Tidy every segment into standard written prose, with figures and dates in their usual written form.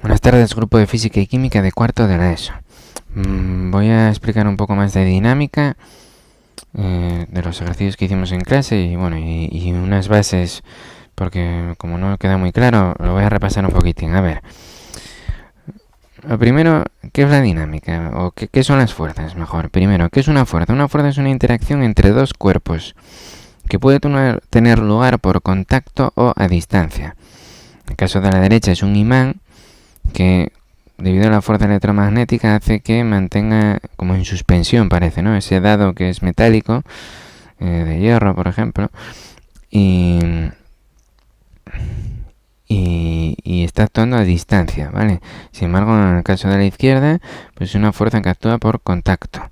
Buenas tardes, grupo de Física y Química de cuarto de la ESO. Voy a explicar un poco más de dinámica de los ejercicios que hicimos en clase y unas bases, porque como no queda muy claro, lo voy a repasar un poquitín. A ver, lo primero, ¿qué es la dinámica? ¿O qué son las fuerzas? Mejor, primero, ¿qué es una fuerza? Una fuerza es una interacción entre dos cuerpos que puede tener lugar por contacto o a distancia. En el caso de la derecha es un imán que, debido a la fuerza electromagnética, hace que mantenga como en suspensión, parece, ¿no? Ese dado que es metálico, de hierro, por ejemplo, y está actuando a distancia, ¿vale? Sin embargo, en el caso de la izquierda, pues es una fuerza que actúa por contacto.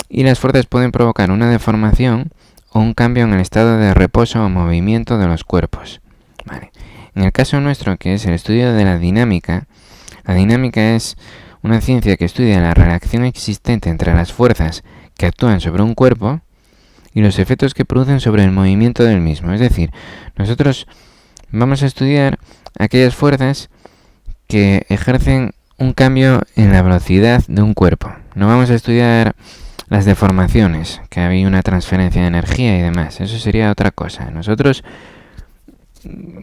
Y las fuerzas pueden provocar una deformación o un cambio en el estado de reposo o movimiento de los cuerpos, ¿vale? En el caso nuestro, que es el estudio de la dinámica es una ciencia que estudia la relación existente entre las fuerzas que actúan sobre un cuerpo y los efectos que producen sobre el movimiento del mismo. Es decir, nosotros vamos a estudiar aquellas fuerzas que ejercen un cambio en la velocidad de un cuerpo. No vamos a estudiar las deformaciones, que había una transferencia de energía y demás. Eso sería otra cosa. Nosotros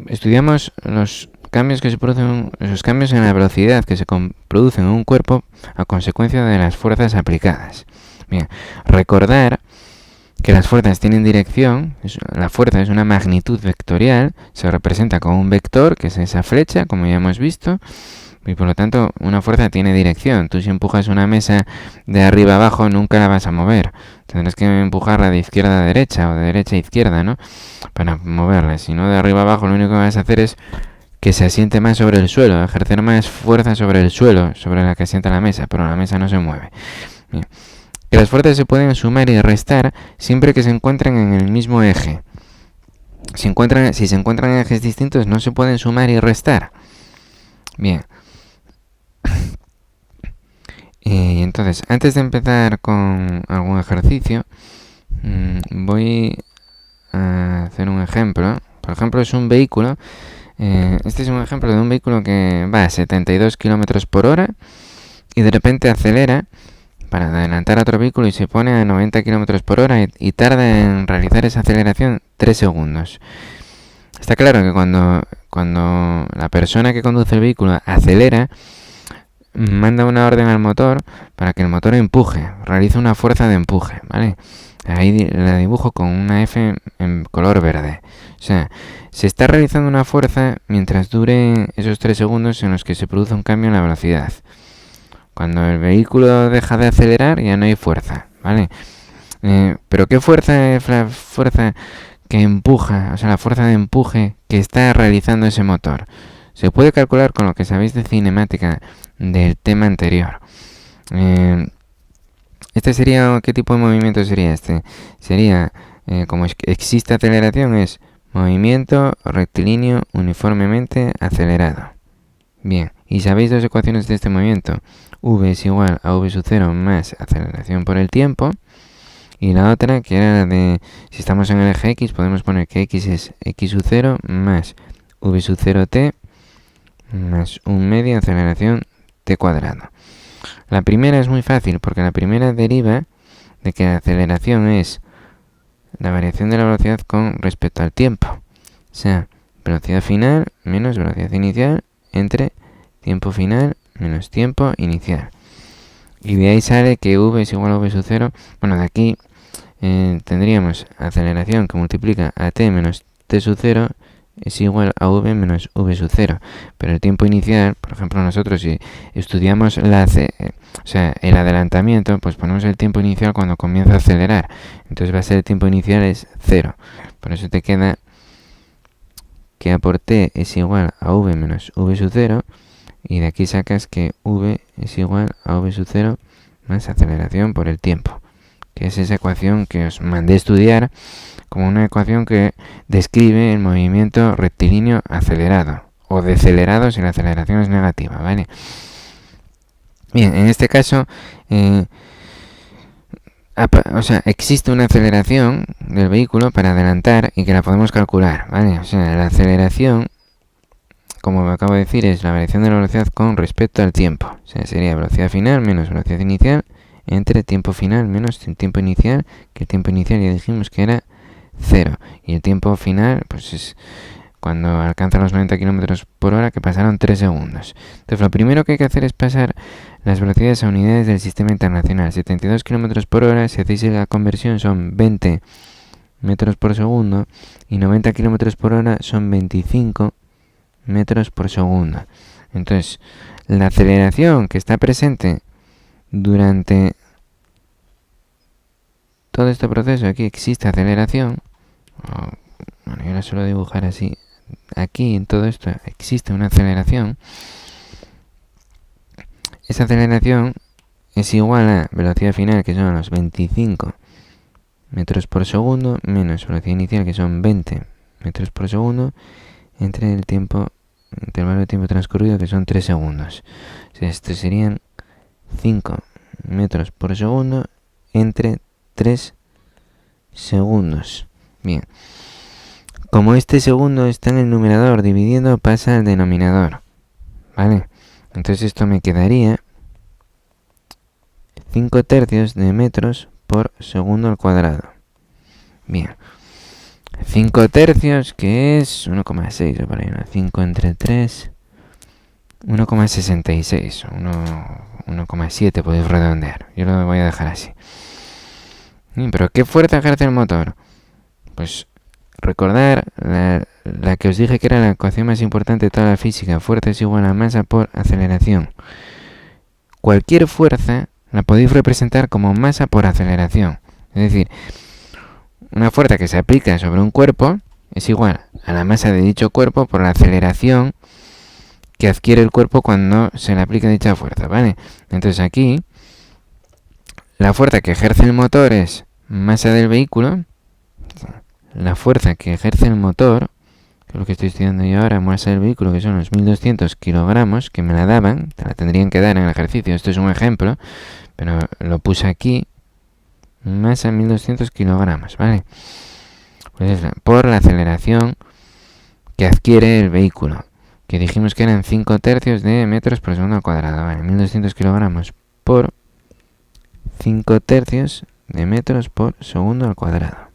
estudiamos los cambios que se producen, esos cambios en la velocidad que se producen en un cuerpo a consecuencia de las fuerzas aplicadas. Bien, recordar que las fuerzas tienen dirección. La fuerza es una magnitud vectorial, se representa con un vector, que es esa flecha, como ya hemos visto, y por lo tanto una fuerza tiene dirección. Tú, si empujas una mesa de arriba abajo, nunca la vas a mover. Tendrás que empujarla de izquierda a derecha o de derecha a izquierda, ¿no?, para moverla. Si no, de arriba abajo, lo único que vas a hacer es que se asiente más sobre el suelo, ejercer más fuerza sobre el suelo, sobre la que asienta la mesa, pero la mesa no se mueve. Bien. Que las fuerzas se pueden sumar y restar siempre que se encuentren en el mismo eje. Si se encuentran en ejes distintos, no se pueden sumar y restar. Bien. Y entonces, antes de empezar con algún ejercicio, voy a hacer un ejemplo. Por ejemplo, es un vehículo. Este es un ejemplo de un vehículo que va a 72 km por hora y de repente acelera para adelantar a otro vehículo y se pone a 90 km por hora y tarda en realizar esa aceleración 3 segundos. Está claro que cuando la persona que conduce el vehículo acelera, manda una orden al motor para que el motor empuje, realice una fuerza de empuje, ¿vale? Ahí la dibujo con una F en color verde. O sea, se está realizando una fuerza mientras dure esos 3 segundos en los que se produce un cambio en la velocidad. Cuando el vehículo deja de acelerar, ya no hay fuerza, ¿vale? Pero ¿qué fuerza es la fuerza que empuja? O sea, la fuerza de empuje que está realizando ese motor. Se puede calcular con lo que sabéis de cinemática del tema anterior. Este sería, ¿qué tipo de movimiento sería este? Sería, como existe aceleración, es movimiento rectilíneo uniformemente acelerado. Bien, ¿y sabéis dos ecuaciones de este movimiento? V es igual a v sub 0 más aceleración por el tiempo. Y la otra, que era la de, si estamos en el eje X, podemos poner que X es X sub 0 más v sub 0t más 1 medio aceleración t cuadrado. La primera es muy fácil porque la primera deriva de que la aceleración es la variación de la velocidad con respecto al tiempo. O sea, velocidad final menos velocidad inicial entre tiempo final menos tiempo inicial. Y de ahí sale que v es igual a v sub 0. Bueno, de aquí tendríamos aceleración que multiplica a t menos t sub 0 es igual a v menos v sub 0. Pero el tiempo inicial, por ejemplo, nosotros si estudiamos el adelantamiento, pues ponemos el tiempo inicial cuando comienza a acelerar. Entonces va a ser el tiempo inicial es 0. Por eso te queda que a por t es igual a v menos v sub 0. Y de aquí sacas que v es igual a v sub 0 más aceleración por el tiempo, que es esa ecuación que os mandé a estudiar como una ecuación que describe el movimiento rectilíneo acelerado o decelerado si la aceleración es negativa, ¿vale? Bien, en este caso, existe una aceleración del vehículo para adelantar y que la podemos calcular, ¿vale? O sea, la aceleración como me acabo de decir, es la variación de la velocidad con respecto al tiempo. O sea, sería velocidad final menos velocidad inicial entre tiempo final menos tiempo inicial, que el tiempo inicial ya dijimos que era 0. Y el tiempo final, pues es cuando alcanza los 90 km por hora, que pasaron 3 segundos. Entonces, lo primero que hay que hacer es pasar las velocidades a unidades del sistema internacional. 72 km por hora, si hacéis la conversión, son 20 metros por segundo, y 90 km por hora son 25 metros por segundo. Entonces, la aceleración que está presente durante todo este proceso, aquí existe aceleración. Bueno, yo la suelo dibujar así. Aquí en todo esto existe una aceleración. Esa aceleración es igual a velocidad final, que son los 25 metros por segundo, menos velocidad inicial, que son 20 metros por segundo, entre el tiempo, intervalo de tiempo transcurrido, que son 3 segundos. O sea, estos serían 5 metros por segundo entre 3 segundos. Bien. Como este segundo está en el numerador dividiendo, pasa al denominador. ¿Vale? Entonces esto me quedaría 5 tercios de metros por segundo al cuadrado. Bien. 5 tercios, que es 1,6 o por ahí, ¿no? 5 entre 3, 1,66, 1,7 podéis redondear. Yo lo voy a dejar así. Pero ¿qué fuerza ejerce el motor? Pues recordar la que os dije que era la ecuación más importante de toda la física. Fuerza es igual a masa por aceleración. Cualquier fuerza la podéis representar como masa por aceleración. Es decir, una fuerza que se aplica sobre un cuerpo es igual a la masa de dicho cuerpo por la aceleración que adquiere el cuerpo cuando se le aplica dicha fuerza, ¿vale? Entonces aquí, la fuerza que ejerce el motor es masa del vehículo. La fuerza que ejerce el motor, que es lo que estoy estudiando yo ahora, masa del vehículo, que son los 1200 kilogramos, que me la daban, te la tendrían que dar en el ejercicio. Esto es un ejemplo, pero lo puse aquí. Masa 1200 kilogramos, ¿vale? Pues es por la aceleración que adquiere el vehículo, que dijimos que eran 5 tercios de metros por segundo al cuadrado, ¿vale? 1200 kilogramos por 5 tercios de metros por segundo al cuadrado.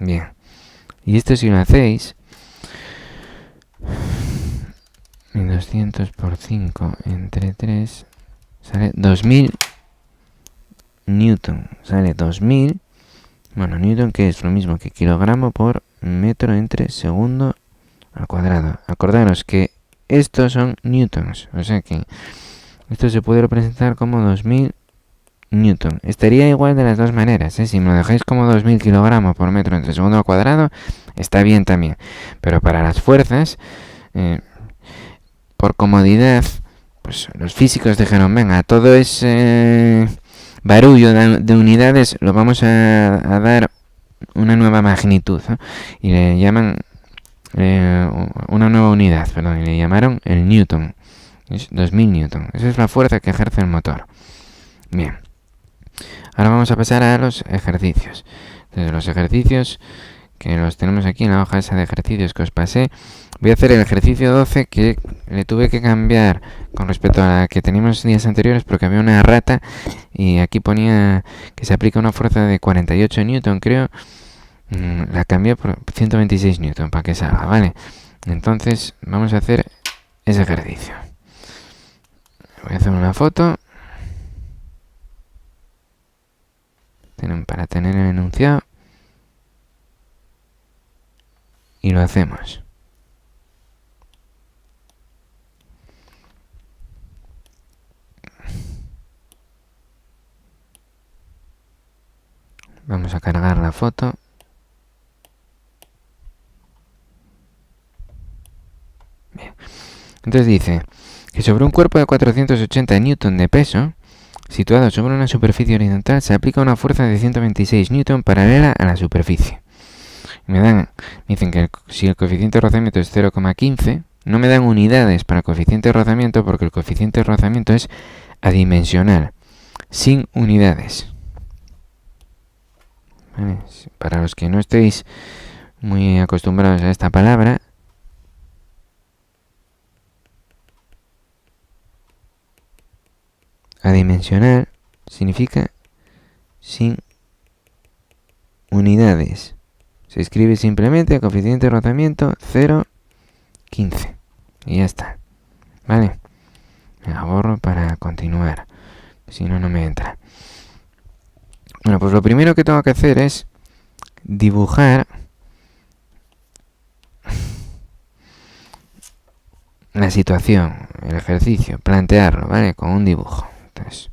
Bien. Y esto, si lo hacéis, 1200 por 5 entre 3 sale 2000 newton. Sale 2000. Bueno, newton, que es lo mismo que kilogramo por metro entre segundo al cuadrado. Acordaros que estos son newtons, o sea que esto se puede representar como 2000 newton. Estaría igual de las dos maneras, ¿eh? Si me lo dejáis como 2000 kilogramos por metro entre segundo al cuadrado, está bien también. Pero para las fuerzas, por comodidad, pues los físicos dijeron, venga, todo ese barullo de unidades lo vamos a dar una nueva magnitud, ¿no? Y le llaman una nueva unidad, perdón, y le llamaron el newton. Es 2000 newton. Esa es la fuerza que ejerce el motor. Bien. Ahora vamos a pasar a los ejercicios. Entonces, los ejercicios que los tenemos aquí en la hoja esa de ejercicios que os pasé. Voy a hacer el ejercicio 12, que le tuve que cambiar con respecto a la que teníamos días anteriores porque había una errata y aquí ponía que se aplica una fuerza de 48 newton, creo. La cambié por 126 newton para que salga, ¿vale? Entonces vamos a hacer ese ejercicio. Voy a hacer una foto para tener el enunciado y lo hacemos. Vamos a cargar la foto. Bien. Entonces dice que sobre un cuerpo de 480 newton de peso, situado sobre una superficie horizontal, se aplica una fuerza de 126 newton paralela a la superficie. Me dicen que si el coeficiente de rozamiento es 0,15, no me dan unidades para el coeficiente de rozamiento porque el coeficiente de rozamiento es adimensional, sin unidades. ¿Vale? Para los que no estéis muy acostumbrados a esta palabra, adimensional significa sin unidades. Se escribe simplemente coeficiente de rozamiento 0,15. Y ya está. ¿Vale? Me la borro para continuar. Si no, no me entra. Bueno, pues lo primero que tengo que hacer es dibujar la situación, el ejercicio, plantearlo, ¿vale? Con un dibujo. Entonces,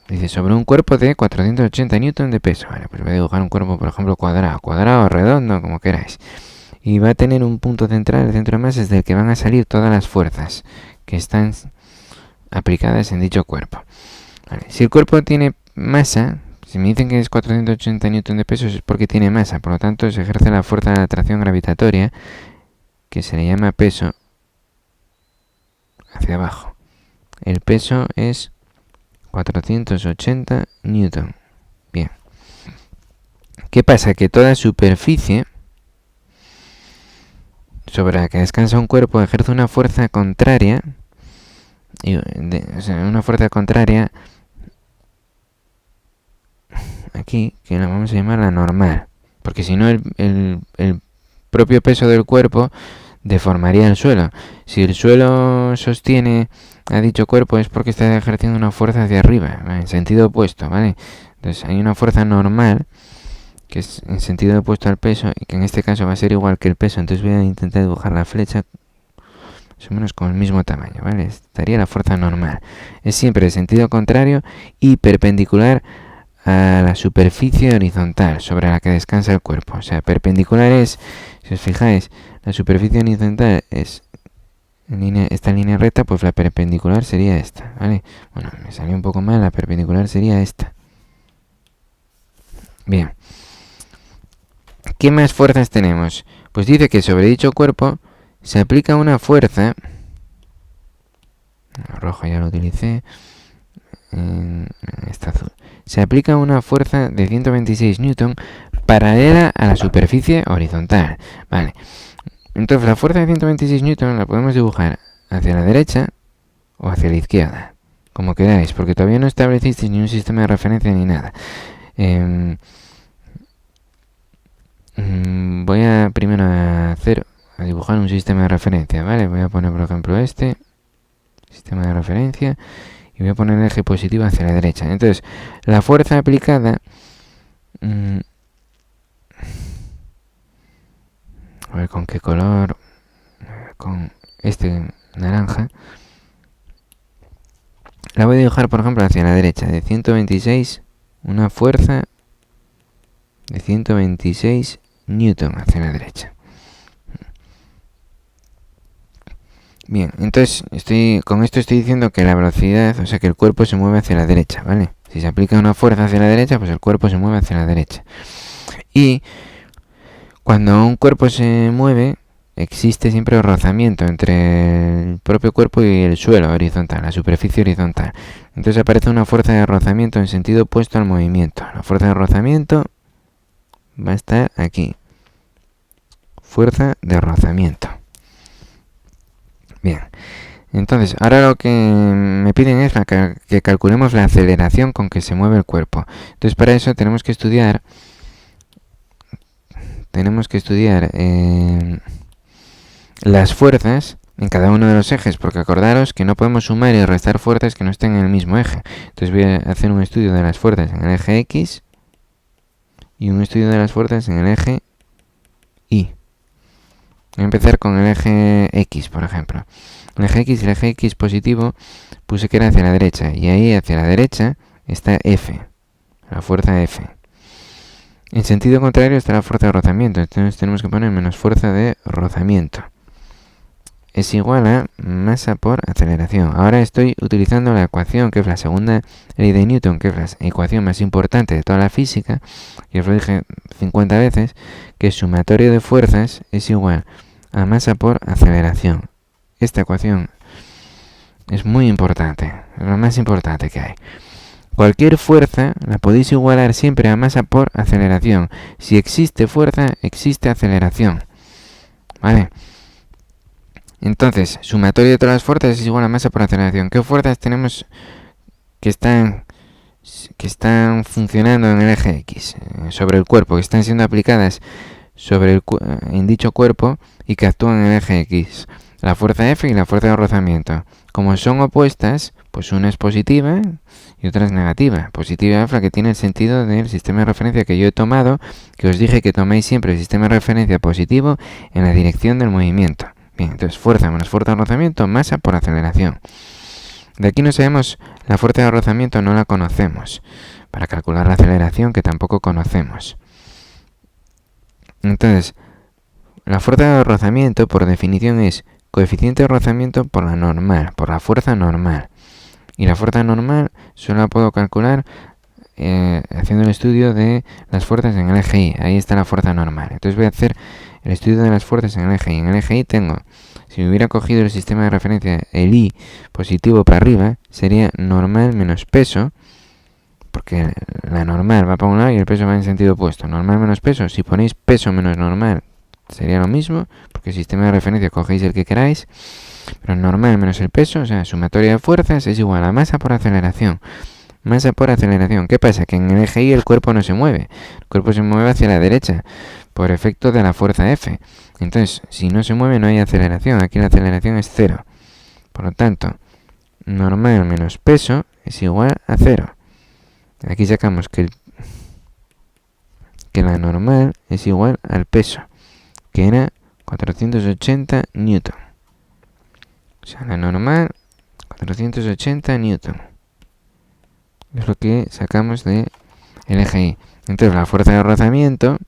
dice, sobre un cuerpo de 480 newton de peso. Vale, pues voy a dibujar un cuerpo, por ejemplo, cuadrado o redondo, como queráis. Y va a tener un punto central, el centro de masa, desde el que van a salir todas las fuerzas que están aplicadas en dicho cuerpo. Vale, si el cuerpo tiene masa, si me dicen que es 480 newton de peso, es porque tiene masa. Por lo tanto, se ejerce la fuerza de atracción gravitatoria, que se le llama peso, hacia abajo. El peso es 480 newton. Bien. ¿Qué pasa? Que toda superficie sobre la que descansa un cuerpo ejerce una fuerza contraria, una fuerza contraria aquí, que la vamos a llamar la normal, porque si no el propio peso del cuerpo deformaría el suelo. Si el suelo sostiene a dicho cuerpo es porque está ejerciendo una fuerza hacia arriba, ¿vale? En sentido opuesto, ¿vale? Entonces hay una fuerza normal que es en sentido opuesto al peso y que en este caso va a ser igual que el peso. Entonces voy a intentar dibujar la flecha más o menos con el mismo tamaño, ¿vale? Estaría la fuerza normal. Es siempre de sentido contrario y perpendicular a la superficie horizontal sobre la que descansa el cuerpo. O sea, perpendicular es, si os fijáis, la superficie horizontal es esta línea recta, pues la perpendicular sería esta, ¿vale? Bueno, me salió un poco mal, la perpendicular sería esta. Bien. ¿Qué más fuerzas tenemos? Pues dice que sobre dicho cuerpo se aplica una fuerza, el rojo ya lo utilicé, esta azul. Se aplica una fuerza de 126 newton paralela a la superficie horizontal. Vale. Entonces la fuerza de 126 newton la podemos dibujar hacia la derecha o hacia la izquierda, como queráis, porque todavía no establecisteis ni un sistema de referencia ni nada. Voy a primero a dibujar un sistema de referencia, ¿vale? Voy a poner, por ejemplo, este sistema de referencia y voy a poner el eje positivo hacia la derecha. Entonces, la fuerza aplicada, a ver con qué color, con este naranja, la voy a dibujar, por ejemplo, hacia la derecha, de 126, una fuerza de 126 newton hacia la derecha. Bien, entonces con esto estoy diciendo que la velocidad, o sea que el cuerpo se mueve hacia la derecha, ¿vale? Si se aplica una fuerza hacia la derecha, pues el cuerpo se mueve hacia la derecha. Y cuando un cuerpo se mueve, existe siempre rozamiento entre el propio cuerpo y el suelo horizontal, la superficie horizontal. Entonces aparece una fuerza de rozamiento en sentido opuesto al movimiento. La fuerza de rozamiento va a estar aquí. Fuerza de rozamiento. Bien. Entonces, ahora lo que me piden es que calculemos la aceleración con que se mueve el cuerpo. Entonces, para eso tenemos que estudiar las fuerzas en cada uno de los ejes, porque acordaros que no podemos sumar y restar fuerzas que no estén en el mismo eje. Entonces voy a hacer un estudio de las fuerzas en el eje X y un estudio de las fuerzas en el eje Y. Voy a empezar con el eje X, por ejemplo. El eje X y el eje X positivo puse que era hacia la derecha, y ahí hacia la derecha está F, la fuerza F. En sentido contrario está la fuerza de rozamiento, entonces tenemos que poner menos fuerza de rozamiento. Es igual a masa por aceleración. Ahora estoy utilizando la ecuación, que es la segunda ley de Newton, que es la ecuación más importante de toda la física, y os lo dije 50 veces, que el sumatorio de fuerzas es igual a masa por aceleración. Esta ecuación es muy importante, es lo más importante que hay. Cualquier fuerza la podéis igualar siempre a masa por aceleración. Si existe fuerza, existe aceleración. ¿Vale? Entonces, sumatorio de todas las fuerzas es igual a masa por aceleración. ¿Qué fuerzas tenemos que están funcionando en el eje X, sobre el cuerpo, que están siendo aplicadas en dicho cuerpo y que actúan en el eje X? La fuerza F y la fuerza de rozamiento. Como son opuestas, pues una es positiva y otra es negativa. Positiva es la que tiene el sentido del sistema de referencia que yo he tomado, que os dije que toméis siempre el sistema de referencia positivo en la dirección del movimiento. Bien, entonces fuerza menos fuerza de rozamiento, masa por aceleración. De aquí no sabemos, la fuerza de rozamiento no la conocemos. Para calcular la aceleración, que tampoco conocemos. Entonces, la fuerza de rozamiento, por definición, es coeficiente de rozamiento por la normal, por la fuerza normal. Y la fuerza normal solo la puedo calcular haciendo el estudio de las fuerzas en el eje Y. Ahí está la fuerza normal. Entonces voy a hacer el estudio de las fuerzas en el eje Y. En el eje Y tengo, si me hubiera cogido el sistema de referencia, el Y positivo para arriba, sería normal menos peso, porque la normal va para un lado y el peso va en sentido opuesto. Normal menos peso, si ponéis peso menos normal, sería lo mismo, porque el sistema de referencia cogéis el que queráis, pero normal menos el peso, o sea, sumatoria de fuerzas es igual a masa por aceleración. Masa por aceleración. ¿Qué pasa? Que en el eje Y el cuerpo no se mueve. El cuerpo se mueve hacia la derecha por efecto de la fuerza F. Entonces, si no se mueve no hay aceleración. Aquí la aceleración es 0. Por lo tanto, normal menos peso es igual a 0. Aquí sacamos que la normal es igual al peso, que era 480 newton. O sea, la normal, 480 newton. Es lo que sacamos del eje Y. Entonces, la fuerza de rozamiento,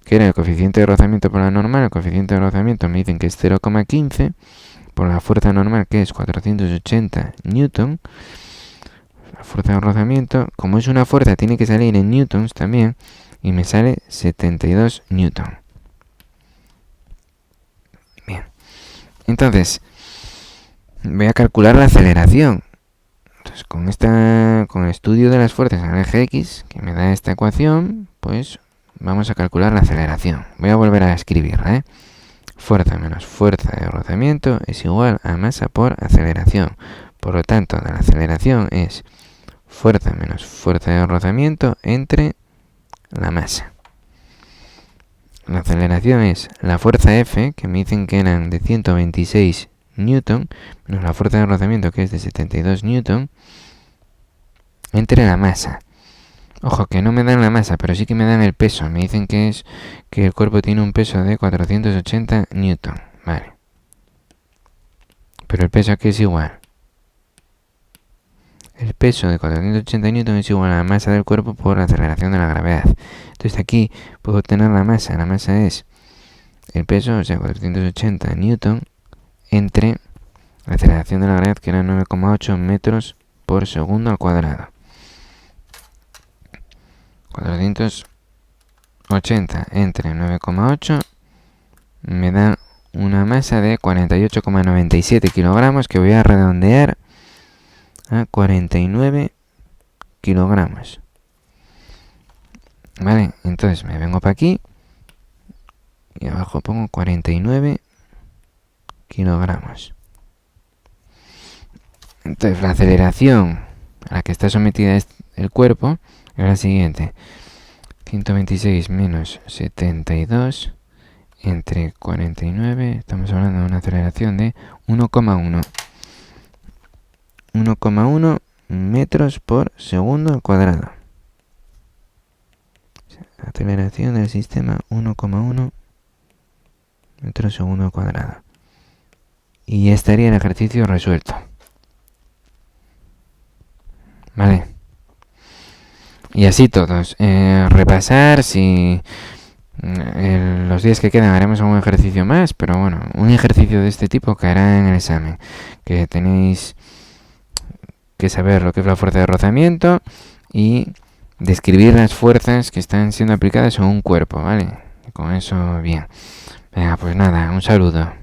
que era el coeficiente de rozamiento por la normal, el coeficiente de rozamiento me dicen que es 0,15, por la fuerza normal, que es 480 newton. La fuerza de rozamiento, como es una fuerza, tiene que salir en newtons también, y me sale 72 newton. Bien. Entonces, voy a calcular la aceleración. Entonces, con el estudio de las fuerzas en el eje X, que me da esta ecuación, pues vamos a calcular la aceleración. Voy a volver a escribirla, Fuerza menos fuerza de rozamiento es igual a masa por aceleración. Por lo tanto, la aceleración es fuerza menos fuerza de rozamiento entre la masa. La aceleración es la fuerza F, que me dicen que eran de 126 newton, menos la fuerza de rozamiento, que es de 72 newton, entre la masa. Ojo, que no me dan la masa, pero sí que me dan el peso. Me dicen que el cuerpo tiene un peso de 480 newton. Vale. Pero el peso aquí es igual. El peso de 480 newton es igual a la masa del cuerpo por la aceleración de la gravedad. Entonces aquí puedo obtener la masa. La masa es el peso, o sea, 480 newton, entre la aceleración de la gravedad, que era 9,8 metros por segundo al cuadrado. 480 entre 9,8 me da una masa de 48,97 kilogramos, que voy a redondear a 49 kilogramos. Vale, entonces me vengo para aquí y abajo pongo 49 kilogramos. Entonces la aceleración a la que está sometida el cuerpo es la siguiente: 126 menos 72 entre 49, estamos hablando de una aceleración de 1,1 metros por segundo al cuadrado. Aceleración del sistema 1,1 metros segundo al cuadrado. Y ya estaría el ejercicio resuelto. Vale. Y así todos. Repasar si los días que quedan haremos algún ejercicio más, pero bueno, un ejercicio de este tipo caerá en el examen. Que tenéis que saber lo que es la fuerza de rozamiento y describir las fuerzas que están siendo aplicadas en un cuerpo, ¿vale? Y con eso, bien. Venga, pues nada, un saludo.